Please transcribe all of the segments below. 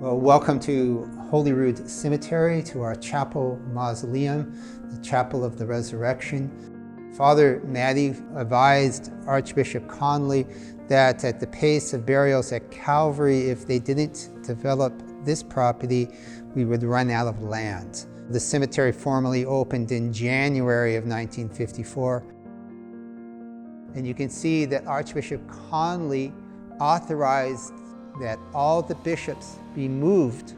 Well, welcome to Holyrood Cemetery, to our chapel mausoleum, the Chapel of the Resurrection. Father Matty advised Archbishop Conley that at the pace of burials at Calvary, if they didn't develop this property, we would run out of land. The cemetery formally opened in January of 1954. And you can see that Archbishop Conley authorized that all the bishops be moved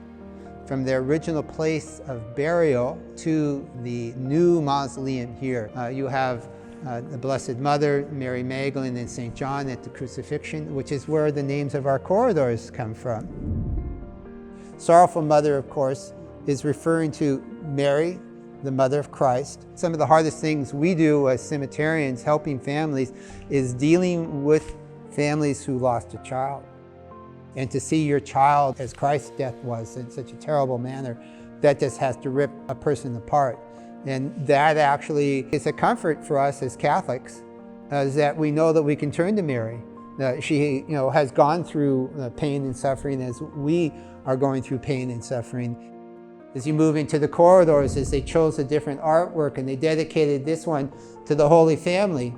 from their original place of burial to the new mausoleum here. You have the Blessed Mother, Mary Magdalene, and St. John at the crucifixion, which is where the names of our corridors come from. Sorrowful Mother, of course, is referring to Mary, the Mother of Christ. Some of the hardest things we do as cemeterians, helping families, is dealing with families who lost a child. And to see your child, as Christ's death was, in such a terrible manner, that just has to rip a person apart. And that actually is a comfort for us as Catholics, is that we know that we can turn to Mary. She has gone through pain and suffering as we are going through pain and suffering. As you move into the corridors, as they chose a different artwork and they dedicated this one to the Holy Family.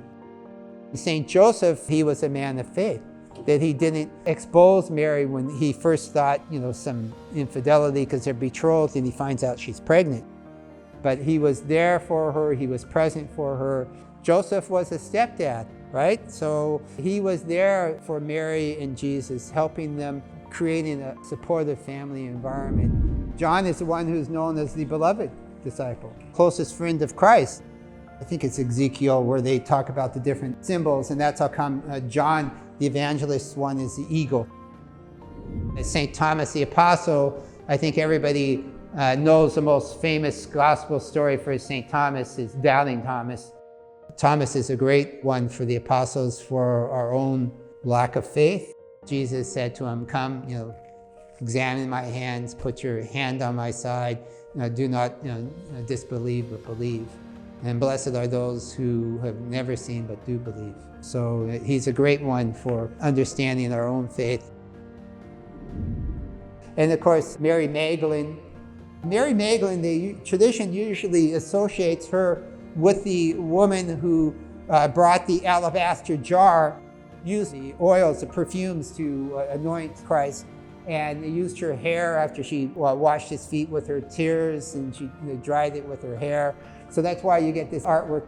St. Joseph, he was a man of faith, that he didn't expose Mary when he first thought, some infidelity because they're betrothed and he finds out she's pregnant. But he was there for her, he was present for her. Joseph was a stepdad, right? So he was there for Mary and Jesus, helping them, creating a supportive family environment. John is the one who's known as the beloved disciple, closest friend of Christ. I think it's Ezekiel where they talk about the different symbols, and that's how come John, the evangelist one, is the eagle. St. Thomas the Apostle, I think everybody knows the most famous gospel story for St. Thomas is Doubting Thomas. Thomas is a great one for the apostles for our own lack of faith. Jesus said to him, "Come, examine my hands, put your hand on my side. Do not disbelieve, but believe. And blessed are those who have never seen but do believe." So he's a great one for understanding our own faith. And of course, Mary Magdalene. Mary Magdalene, the tradition usually associates her with the woman who brought the alabaster jar, used the oils, the perfumes to anoint Christ, and used her hair after she washed his feet with her tears, and she dried it with her hair. So that's why you get this artwork.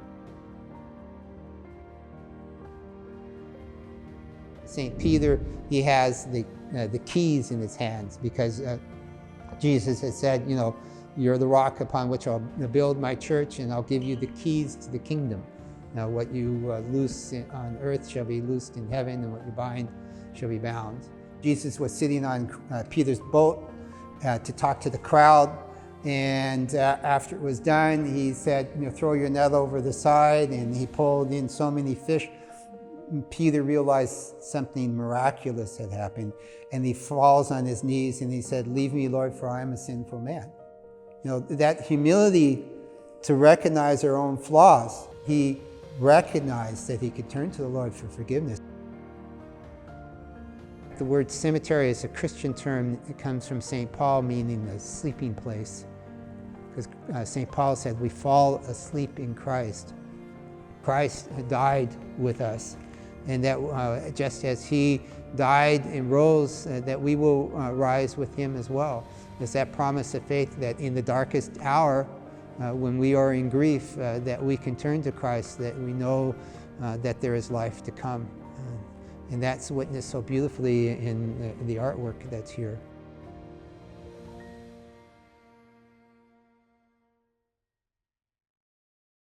St. Peter, he has the keys in his hands because Jesus has said, you're the rock upon which I'll build my church, and I'll give you the keys to the kingdom. Now what you loose on earth shall be loosed in heaven, and what you bind shall be bound. Jesus was sitting on Peter's boat to talk to the crowd. And after it was done, he said, throw your net over the side, and he pulled in so many fish. And Peter realized something miraculous had happened, and he falls on his knees and he said, "Leave me, Lord, for I am a sinful man." That humility to recognize our own flaws. He recognized that he could turn to the Lord for forgiveness. The word cemetery is a Christian term. It comes from St. Paul, meaning a sleeping place. Because St. Paul said, we fall asleep in Christ. Christ died with us. And that just as he died and rose, that we will rise with him as well. It's that promise of faith that in the darkest hour, when we are in grief, that we can turn to Christ, that we know that there is life to come. And that's witnessed so beautifully in the artwork that's here.